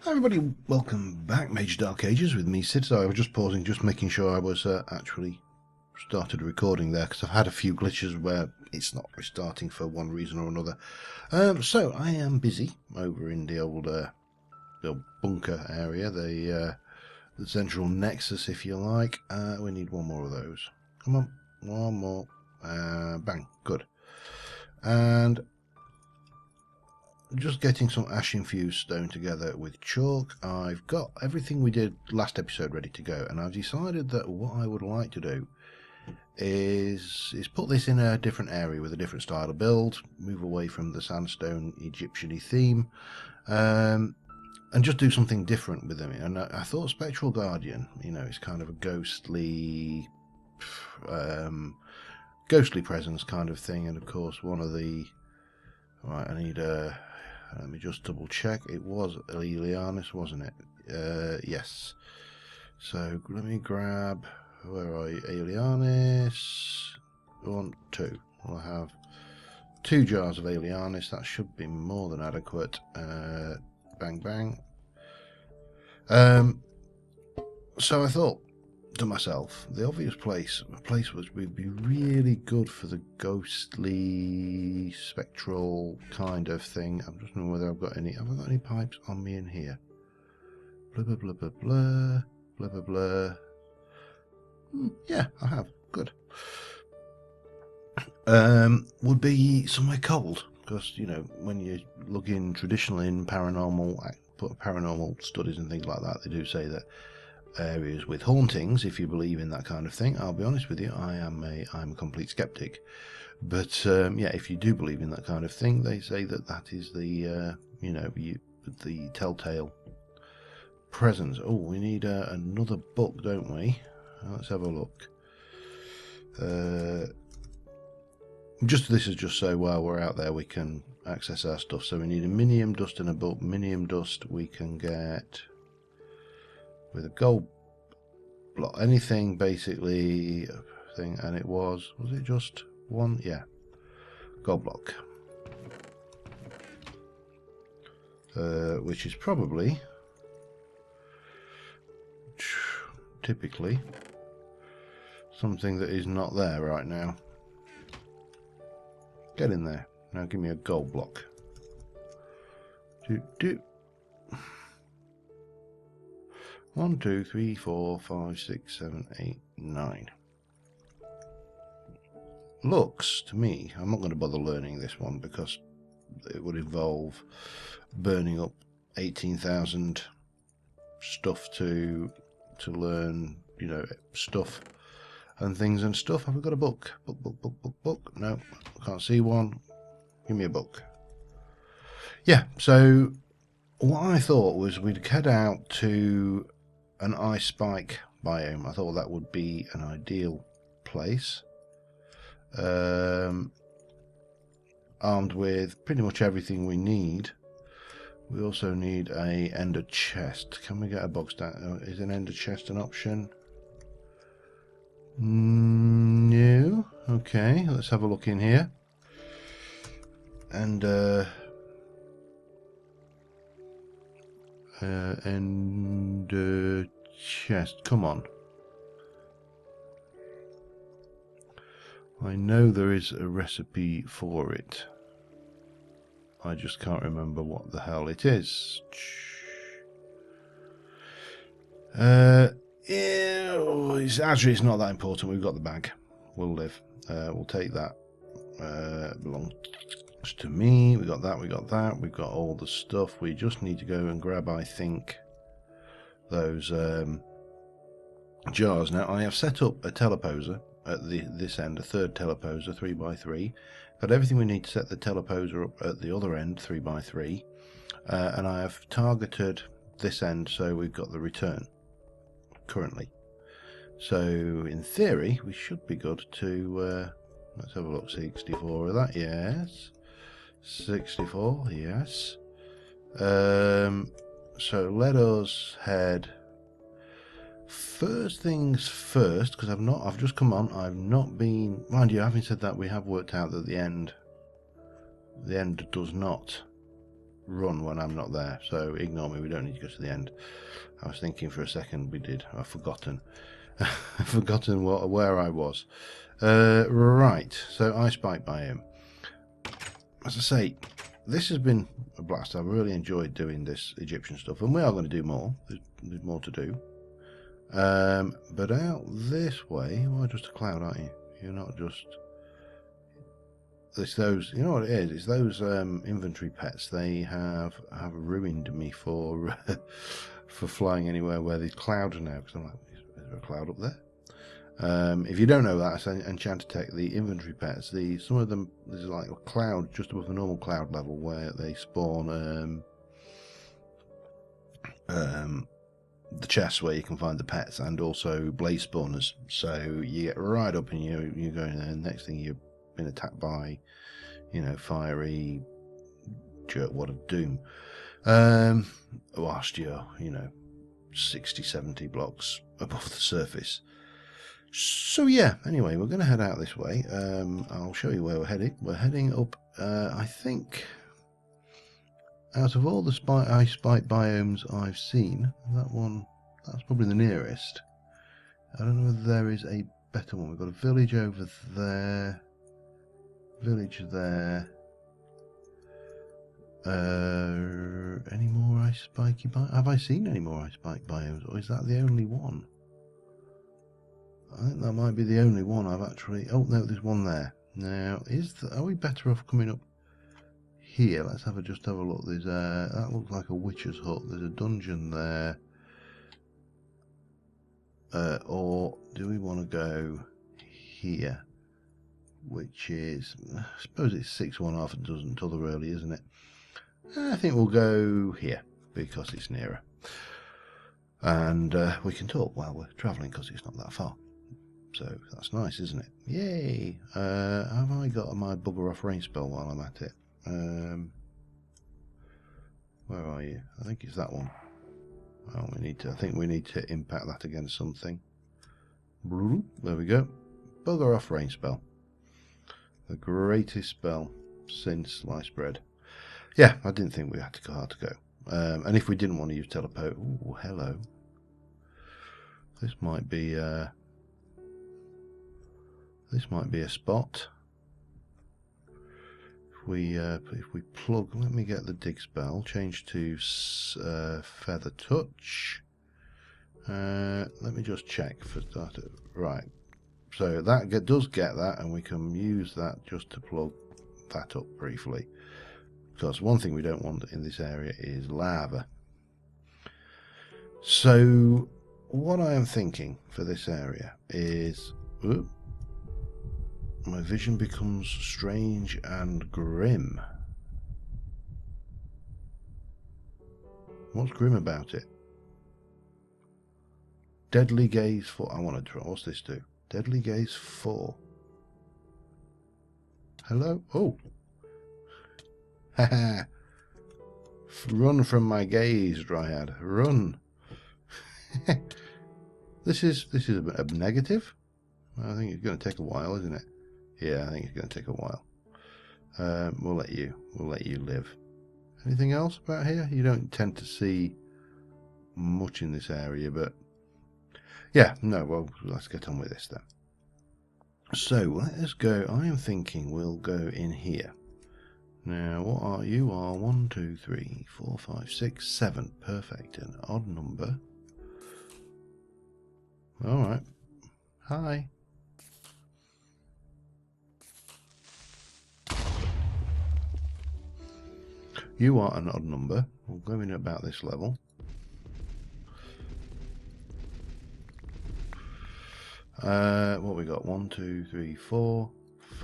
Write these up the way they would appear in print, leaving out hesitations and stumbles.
Hi everybody, welcome back, Mage Dark Ages with me, Sid. So I was just pausing, just making sure I was actually started recording there, because I've had a few glitches where it's not restarting for one reason or another. So I am busy over in the old bunker area, the central nexus, if you like. We need one more of those. Come on, one more. Bang, good. And just getting some ash-infused stone together with chalk. I've got everything we did last episode ready to go, and I've decided that what I would like to do is put this in a different area with a different style of build, move away from the sandstone Egyptian-y theme, and just do something different with them. And I thought Spectral Guardian, you know, it's kind of a ghostly presence kind of thing, and of course one of the... Right, I need a... Let me just double check. It was Elianis, wasn't it? Yes. So let me grab... Where are you? Elianis. 1, 2. We'll have 2 jars of Elianis. That should be more than adequate. Bang, bang. So I thought to myself, the obvious place would be really good for the ghostly, spectral kind of thing. I'm just wondering whether I've got any pipes on me in here. Blah, blah, blah, blah, blah, blah, blah, blah. Yeah, I have. Good. Would be somewhere cold, because, you know, when you look in traditionally in paranormal studies and things like that, they do say that areas with hauntings, if you believe in that kind of thing. I'll be honest with you, I'm a complete skeptic, but yeah, if you do believe in that kind of thing, they say that is the the telltale presence. Oh, we need another book, don't we? Let's have a look. This is just so while we're out there we can access our stuff. So we need a minium dust and a book. Minium dust we can get with a gold block, anything basically thing, and was it just one? Yeah, gold block, which is probably typically something that is not there right now. Get in there now. Give me a gold block. Do 1, 2, 3, 4, 5, 6, 7, 8, 9. Looks to me, I'm not going to bother learning this one because it would involve burning up 18,000 stuff to learn, you know, stuff and things and stuff. Have we got a book? Book. No, I can't see one. Give me a book. Yeah, so what I thought was we'd head out to an ice spike biome. I thought that would be an ideal place, armed with pretty much everything we need. We also need a ender chest. Can we get a box down? Is an ender chest an option? No. Okay, let's have a look in here. And chest, come on. I know there is a recipe for it. I just can't remember what the hell it is. It's not that important. We've got the bag. We'll live. We'll take that. Belongs to me. We got that. We got that. We've got all the stuff. We just need to go and grab, I think, those jars. Now I have set up a teleposer at this end, a third teleposer, 3x3. Got everything we need to set the teleposer up at the other end, 3x3, and I have targeted this end, so we've got the return currently. So in theory we should be good to let's have a look. 64 of that, yes. 64, yes. So let us head. First things first, because I've just come on. I've not been, mind you, having said that, we have worked out that the end does not run when I'm not there, so ignore me. We don't need to go to the end. I was thinking for a second we did. I've forgotten. I've forgotten where I was. Right, so Ice Spike biome. As I say, this has been a blast. I've really enjoyed doing this Egyptian stuff, and we are going to do more. There's more to do. But out this way, you are just a cloud, aren't you? You're not just... It's those, you know what it is? It's those inventory pets. They have ruined me for for flying anywhere where there's clouds now. Because I'm like, is there a cloud up there? If you don't know that, it's Enchanted Tech. The inventory pets, some of them, there's like a cloud just above the normal cloud level where they spawn the chests where you can find the pets, and also blaze spawners. So you get right up and you go in there, and next thing you've been attacked by, you know, fiery jerkwad of doom. Whilst you're, you know, 60-70 blocks above the surface. So yeah, anyway, we're going to head out this way. I'll show you where we're heading. We're heading up, I think, out of all the ice spike biomes I've seen, that one, that's probably the nearest. I don't know whether there is a better one. We've got a village over there, village there. Any more ice spiky biomes? Have I seen any more ice spike biomes, or is that the only one? I think that might be the only one I've actually... Oh, no, there's one there. Now, are we better off coming up here? Let's just have a look. There's that looks like a witch's hut. There's a dungeon there. Or do we want to go here? Which is... I suppose it's 6 1/2 a dozen t'other really, isn't it? I think we'll go here, because it's nearer. And we can talk while we're travelling, because it's not that far. So that's nice, isn't it? Yay! Have I got my bugger off rain spell while I'm at it? Where are you? I think it's that one. Oh, I think we need to impact that against something. There we go. Bugger off rain spell. The greatest spell since sliced bread. Yeah, I didn't think we had to go hard to go. And if we didn't want to use teleport, ooh, hello. This might be a spot. If we plug, let me get the dig spell, change to feather touch. Let me just check for that. Right, so that does get that, and we can use that just to plug that up briefly. Because one thing we don't want in this area is lava. So what I am thinking for this area is... Ooh, my vision becomes strange and grim. What's grim about it? Deadly Gaze 4. I want to try. What's this do? Deadly Gaze 4. Hello? Oh. Haha. Run from my gaze, Dryad. Run. This is a negative. I think it's going to take a while, isn't it? Yeah, I think it's going to take a while. We'll let you live. Anything else about here? You don't tend to see much in this area, but yeah, no. Well, let's get on with this then. So let us go. I am thinking we'll go in here. Now, what are you? Are 1, 2, 3, 4, 5, 6, 7. Perfect. An odd number. All right. Hi. You are an odd number. We'll go in about this level. What we got? 1, 2, 3, 4,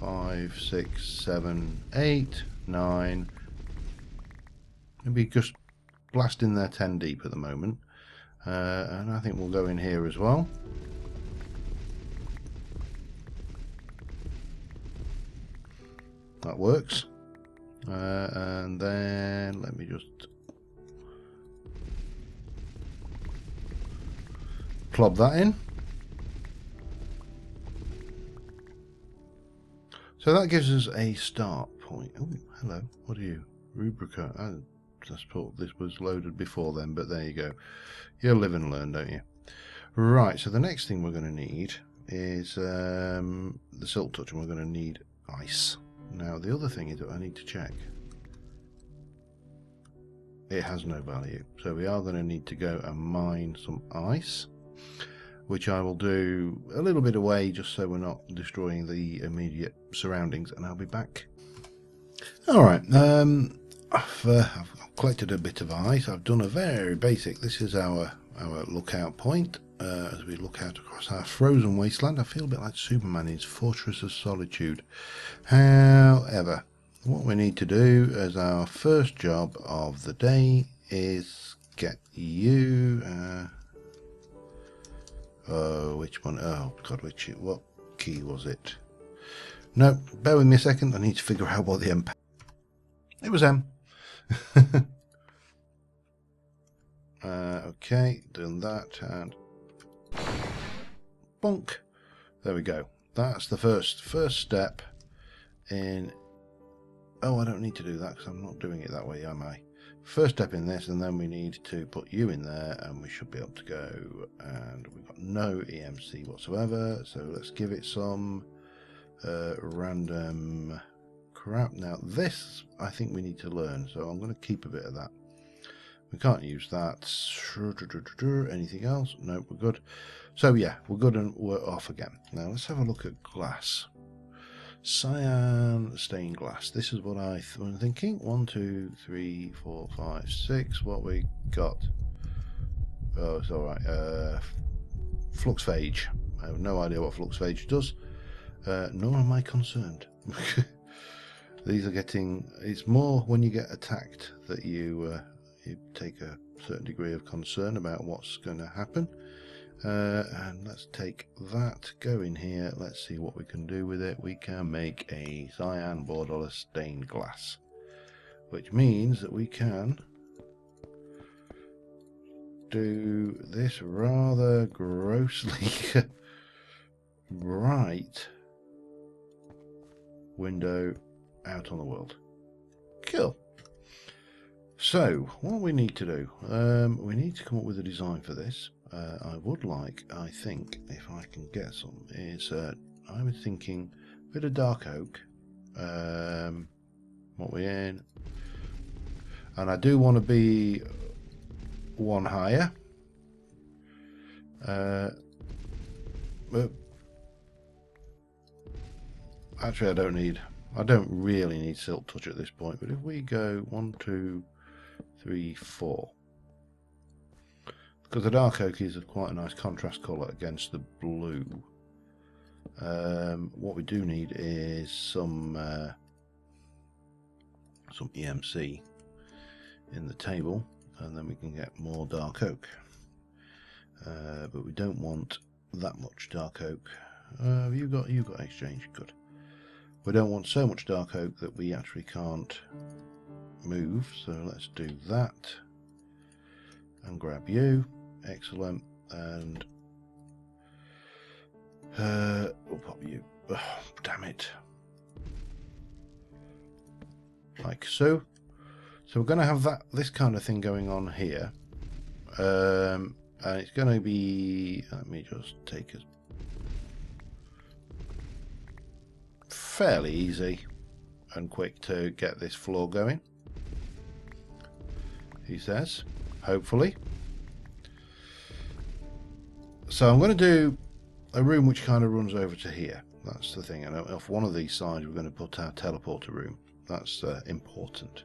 5, 6, 7, 8, 9. Maybe just blast in there 10 deep at the moment. And I think we'll go in here as well. That works. And then let me just plop that in. So that gives us a start point. Oh, hello. What are you? Rubrica. I suppose this was loaded before then, but there you go. You'll live and learn, don't you? Right, so the next thing we're going to need is the Silk Touch, and we're going to need ice. Now, the other thing is that I need to check. It has no value, so we are going to need to go and mine some ice, which I will do a little bit away just so we're not destroying the immediate surroundings, and I'll be back. Alright, I've collected a bit of ice. I've done a very basic, this is our lookout point as we look out across our frozen wasteland. I feel a bit like Superman in his Fortress of Solitude. However, what we need to do as our first job of the day is get you which one? Oh god, what key was it? No, bear with me a second, I need to figure out what the M. It was M. Okay, done that, and bonk. There we go. That's the first step in. Oh, I don't need to do that because I'm not doing it that way, am I? First step in this, and then we need to put you in there, and we should be able to go. And we've got no EMC whatsoever, so let's give it some random crap. Now this I think we need to learn, so I'm going to keep a bit of that. We can't use that. Anything else? No, we're good. So yeah, we're good, and we're off again. Now let's have a look at glass. Cyan stained glass. This is what I'm thinking. 1, 2, 3, 4, 5, 6. What we got? Oh, it's all right. Flux phage. I have no idea what flux phage does. Nor am I concerned. These are getting. It's more when you get attacked that you take a certain degree of concern about what's going to happen. And let's take that, go in here, let's see what we can do with it. We can make a cyan borderless stained glass, which means that we can do this rather grossly bright window out on the world. Cool. So what we need to do, we need to come up with a design for this. I would like, I think, if I can get some, is I was thinking a bit of dark oak. What we're in, and I do want to be one higher. But actually, I don't really need Silk Touch at this point. But if we go 1, 2, 3, 4. Because the dark oak is quite a nice contrast colour against the blue. What we do need is some EMC in the table, and then we can get more dark oak. But we don't want that much dark oak. You got exchange, good. We don't want so much dark oak that we actually can't move. So let's do that and grab you. Excellent, and we'll pop you. Oh, damn it! Like so. So we're going to have this kind of thing going on here, and it's going to be. Let me just take it. Fairly easy and quick to get this floor going. He says, hopefully. So I'm going to do a room which kind of runs over to here. That's the thing. And off one of these sides we're going to put our teleporter room. That's important.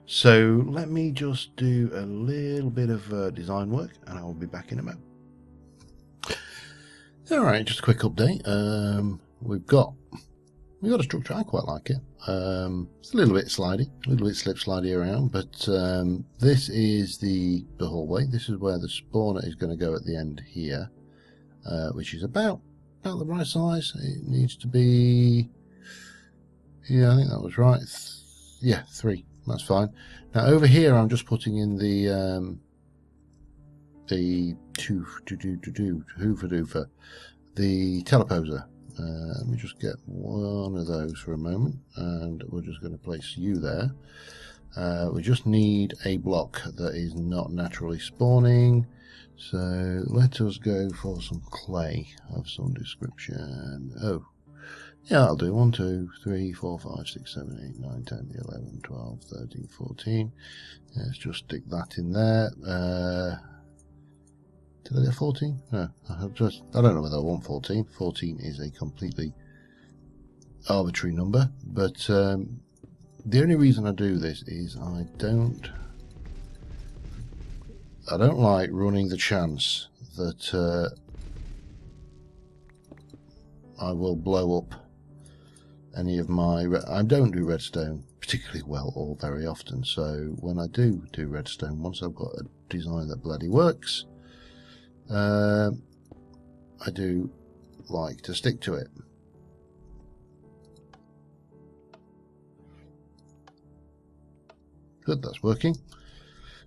So let me just do a little bit of design work, and I will be back in a moment. Alright, just a quick update. We've got a structure. I quite like it. It's a little bit slidey, a little bit slip slidey around, but this is the hallway. This is where the spawner is going to go at the end here, which is about the right size. It needs to be, yeah, I think that was right. Yeah, 3. That's fine. Now over here, I'm just putting in the hoover-doofer, the teleposer. Let me just get one of those for a moment, and we're just going to place you there. We just need a block that is not naturally spawning. So let us go for some clay of some description. Oh, yeah, I'll do 1, 2, 3, 4, 5, 6, 7, 8, 9, 10, 11, 12, 13, 14. Let's just stick that in there. Did I get 14? No, I don't know whether I want 14. 14 is a completely arbitrary number, but the only reason I do this is I don't like running the chance that I will blow up any of my... I don't do redstone particularly well or very often, so when I do redstone, once I've got a design that bloody works, I do like to stick to it. Good, that's working.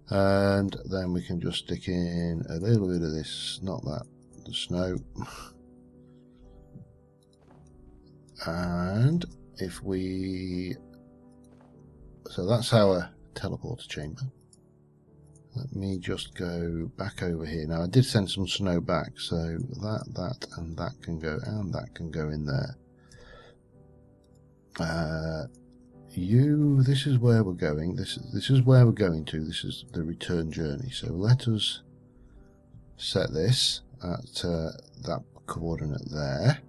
And then we can just stick in a little bit of this, not that, the snow. And if we... So that's our teleporter chamber. Let me just go back over here. Now I did send some snow back, so that and that can go, and that can go in there. This is where we're going. This is where we're going to. This is the return journey. So let us set this at that coordinate there,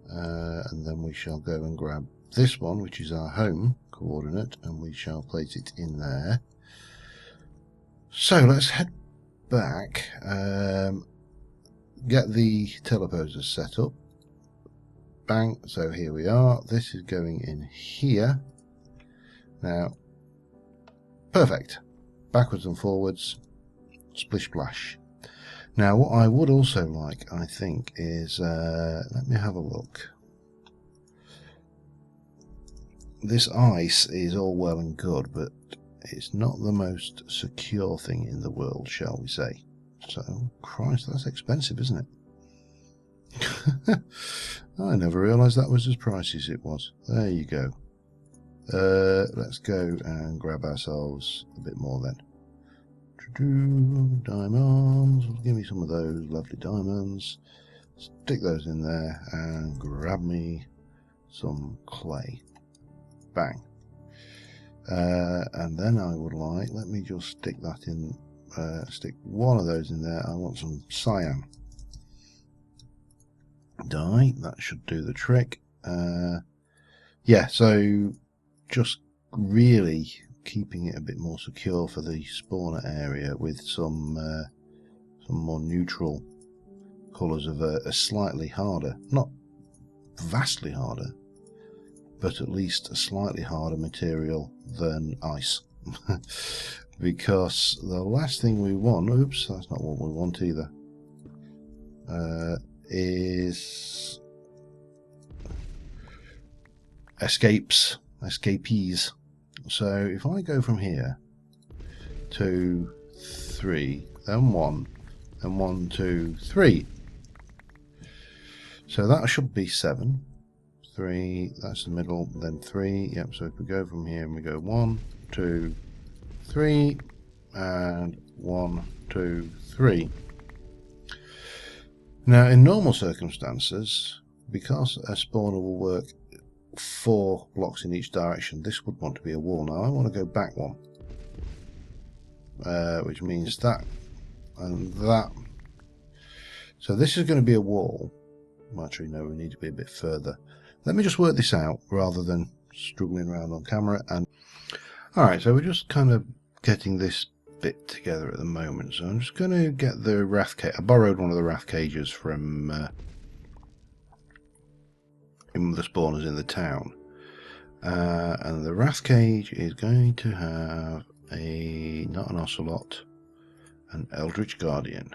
and then we shall go and grab this one, which is our home coordinate, and we shall place it in there. So let's head back, get the teleporters set up. Bang, so here we are. This is going in here. Now, perfect. Backwards and forwards, splish splash. Now, what I would also like, I think, is, let me have a look. This ice is all well and good, but it's not the most secure thing in the world, shall we say. So, Christ, that's expensive, isn't it? I never realised that was as pricey as it was. There you go. Let's go and grab ourselves a bit more then. Diamonds. Give me some of those lovely diamonds. Stick those in there and grab me some clay. Bang. And then I would like, let me just stick that in, stick one of those in there. I want some cyan dye. That should do the trick. Yeah, so just really keeping it a bit more secure for the spawner area with some more neutral colours of a slightly harder, not vastly harder, but at least a slightly harder material than ice. Because the last thing we want, oops, that's not what we want either, is escapees. So if I go from here, 2, 3, then 1, then 1, 2, 3. So that should be 7. 3, that's the middle, then 3. Yep, so if we go from here and we go 1, 2, 3, and 1, 2, 3. Now, in normal circumstances, because a spawner will work 4 blocks in each direction, this would want to be a wall. Now I want to go back 1, which means that and that. So this is going to be a wall. Well, actually, no, we need to be a bit further. Let me just work this out rather than struggling around on camera. And all right, so we're just kind of getting this bit together at the moment. So I'm just going to get the wrath cage. I borrowed one of the wrath cages from in the spawners in the town, and the wrath cage is going to have not an ocelot, an Eldritch Guardian.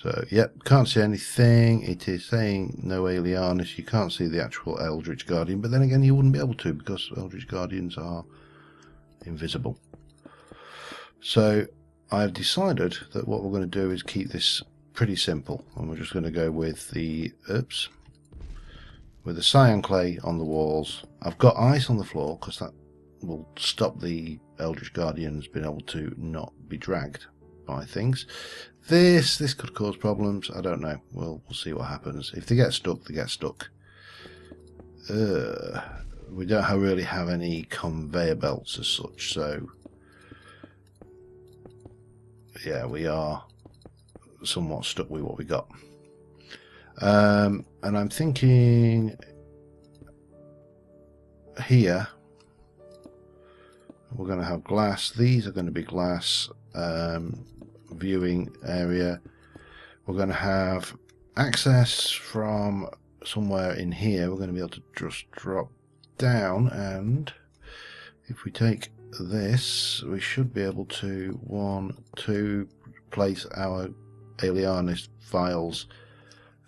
So yep, can't see anything. It is saying no Alianis. You can't see the actual Eldritch Guardian, but then again you wouldn't be able to because Eldritch Guardians are invisible. So I've decided that what we're going to do is keep this pretty simple, and we're just going to go with the with the cyan clay on the walls. I've got ice on the floor because that will stop the Eldritch Guardians being able to not be dragged by things. This could cause problems. I don't know. We'll see what happens. If they get stuck, they get stuck. We don't really have any conveyor belts as such, so yeah, we are somewhat stuck with what we got. And I'm thinking here we're going to have glass. These are going to be glass. Viewing area. We're going to have access from somewhere in here. We're going to be able to just drop down, and if we take this, we should be able to place our Alienist files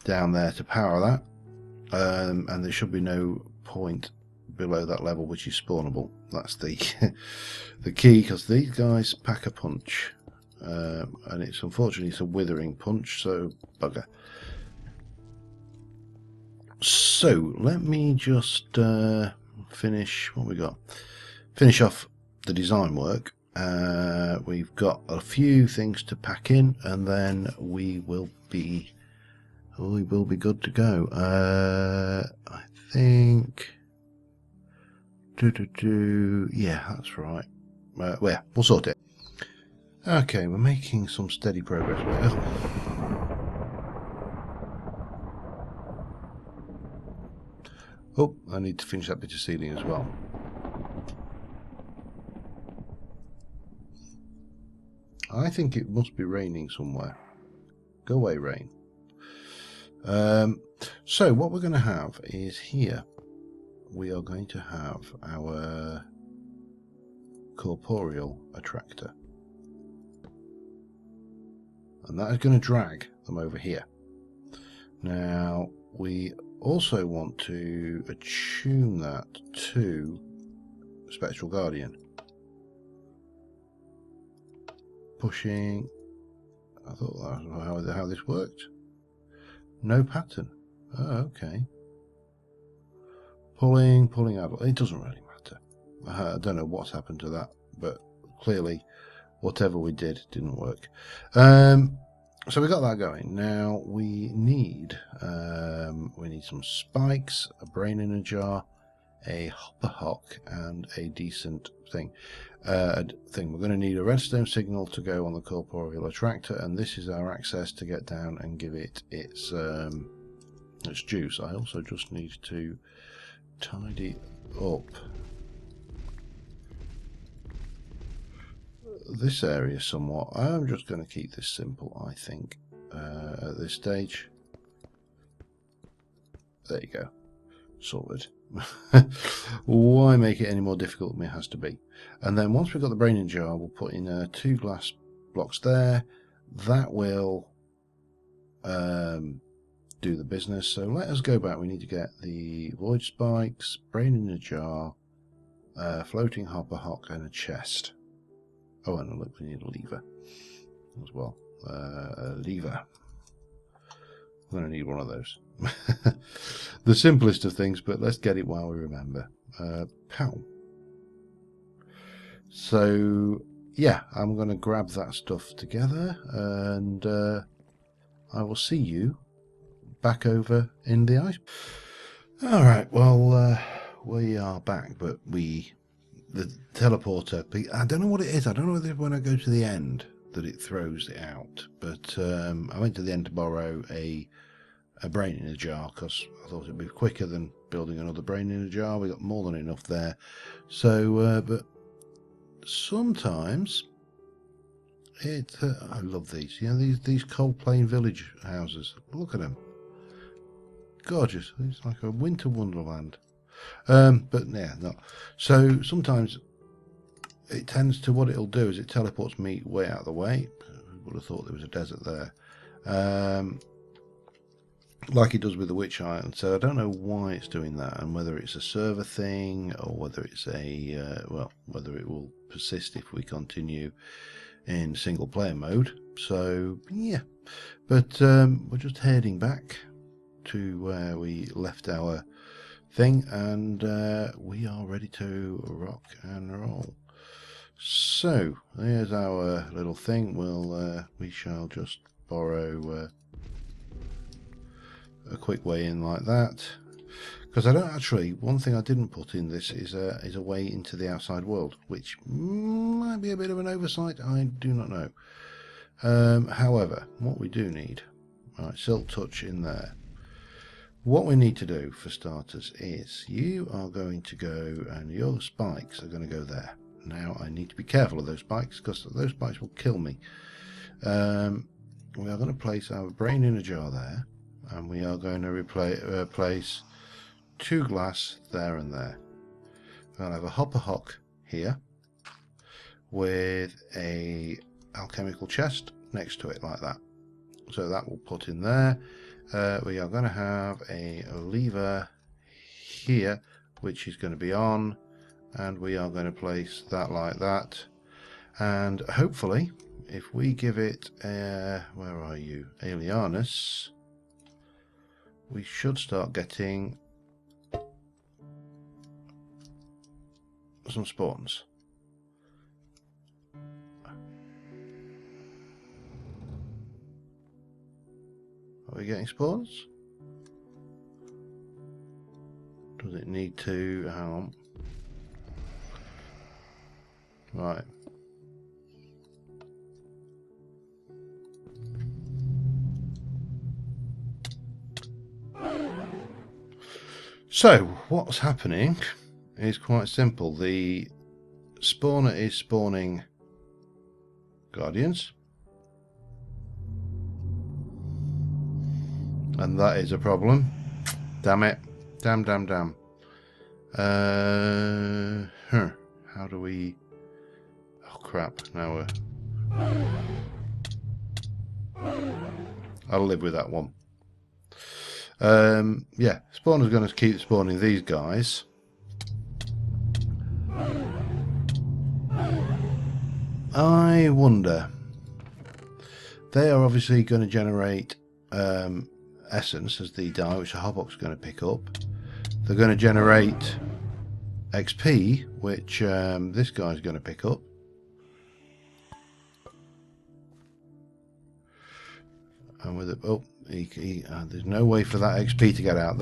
down there to power that, and there should be no point below that level which is spawnable. That's the the key, because these guys pack a punch. And it's unfortunately it's a withering punch, so bugger. So let me just finish what we got. Finish off the design work. We've got a few things to pack in, and then we will be good to go. I think. Yeah, that's right. Well, we'll sort it. Okay, we're making some steady progress. Oh, I need to finish that bit of ceiling as well. I think it must be raining somewhere. Go away, rain. So what we're going to have is here, we are going to have our corporeal attractor. And that is going to drag them over here. Now, we also want to attune that to Spectral Guardian. Pushing. I thought that was how this worked. No pattern. Oh, okay. Pulling out. It doesn't really matter. I don't know what's happened to that, but clearly whatever we did didn't work. So we got that going. Now we need some spikes, a brain in a jar, a hopper hock, and a decent thing. We're going to need a redstone signal to go on the corporeal attractor, and this is our access to get down and give it its juice. I also just need to tidy up this area somewhat. I'm just going to keep this simple, I think, at this stage. There you go. Sorted. Why make it any more difficult than it has to be? And then once we've got the brain in jar, we'll put in 2 glass blocks there. That will do the business. So let us go back. We need to get the void spikes, brain in a jar, floating hopper hock, and a chest. Oh, and look, we need a lever as well. A lever. I'm going to need one of those. The simplest of things, but let's get it while we remember. Pow. So, yeah, I'm going to grab that stuff together, and I will see you back over in the ice. Alright, well, we are back, but the teleporter, I don't know what it is. I don't know whether when I go to the end that it throws it out, but I went to the end to borrow a brain in a jar because I thought it'd be quicker than building another brain in a jar. We got more than enough there. So, but sometimes I love these. You know, these cold plain village houses. Look at them, gorgeous. It's like a winter wonderland. But yeah, not. So sometimes it tends to, what it'll do is it teleports me way out of the way. I would have thought there was a desert there. Like it does with the Witch Island. So I don't know why it's doing that, and whether it's a server thing or whether it's a whether it will persist if we continue in single player mode. So yeah, but we're just heading back to where we left our thing, and we are ready to rock and roll. So there's our little thing. We shall just borrow a quick way in like that, because I don't actually. One thing I didn't put in this is a way into the outside world, which might be a bit of an oversight. I do not know. However, what we do need, right, Silk Touch in there. What we need to do for starters is you are going to go, and your spikes are going to go there. Now I need to be careful of those spikes, because those spikes will kill me. We are going to place our brain in a jar there, and we are going to place 2 glass there and there. We're going to have a hopper hock here with a alchemical chest next to it like that. So that will put in there. We are going to have a lever here, which is going to be on, and we are going to place that like that. And hopefully, if we give it where are you, Alianus, we should start getting some spawns. Are we getting spawns? Does it need to? Hang on. Right. So, what's happening is quite simple. The spawner is spawning guardians. And that is a problem. Damn it. Damn. How do we... Oh, crap. Now we're... I'll live with that one. Yeah, spawner's going to keep spawning these guys. I wonder... They are obviously going to generate... essence as the die, which the hobbock's going to pick up. They're going to generate XP, which this guy's going to pick up. And with it, oh, there's no way for that XP to get out.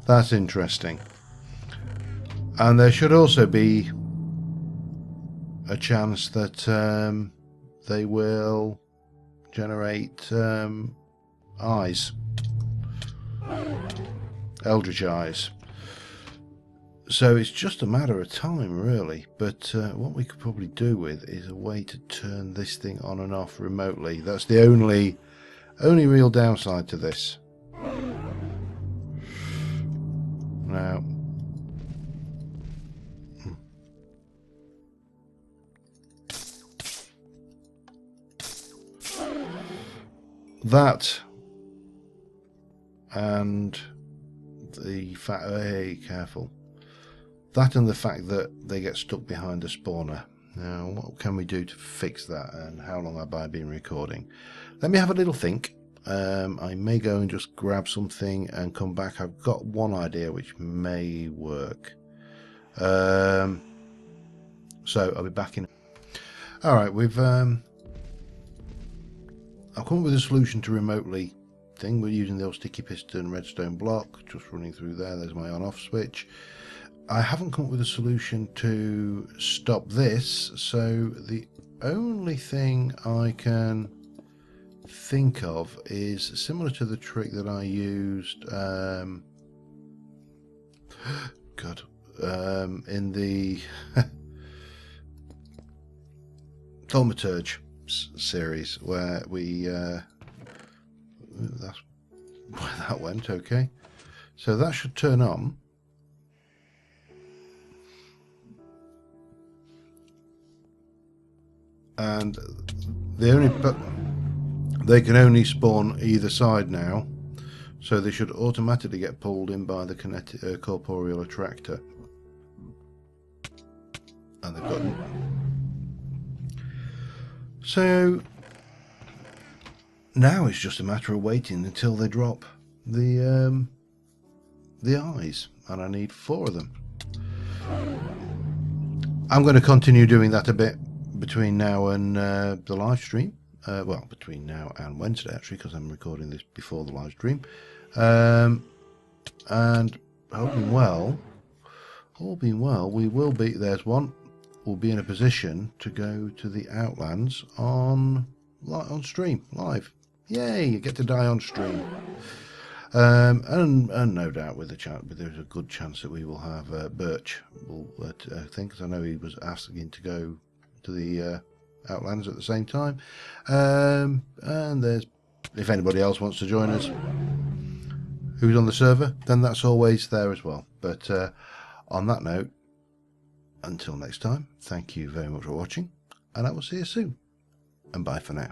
That's interesting. And there should also be a chance that they will generate eyes, Eldritch eyes. So it's just a matter of time, really. But what we could probably do with is a way to turn this thing on and off remotely. That's the only real downside to this. Now, that and the fact, hey, careful. That and the fact that they get stuck behind a spawner. Now, what can we do to fix that, and how long have I been recording? Let me have a little think. I may go and just grab something and come back. I've got one idea which may work. So I'll be back in. Alright, I've come up with a solution to remotely thing. We're using the old sticky piston redstone block, just running through there. There's my on-off switch. I haven't come up with a solution to stop this, so the only thing I can think of is similar to the trick that I used in the Thaumaturge series, where we that's where that went. Okay, so that should turn on, and they can only spawn either side now, so they should automatically get pulled in by the corporeal attractor, and they've got. So now it's just a matter of waiting until they drop the the eyes, and I need 4 of them. I'm going to continue doing that a bit between now and the live stream. Well, between now and Wednesday, actually, because I'm recording this before the live stream. And hoping well, all being well, we will be, there's one, we'll be in a position to go to the Outlands on stream, live. Yay, you get to die on stream. And no doubt with the chance, but there's a good chance that we will have Birch. I think, because I know he was asking to go to the Outlands at the same time. And there's, if anybody else wants to join us, who's on the server, then that's always there as well. But on that note, until next time, thank you very much for watching, and I will see you soon. And bye for now.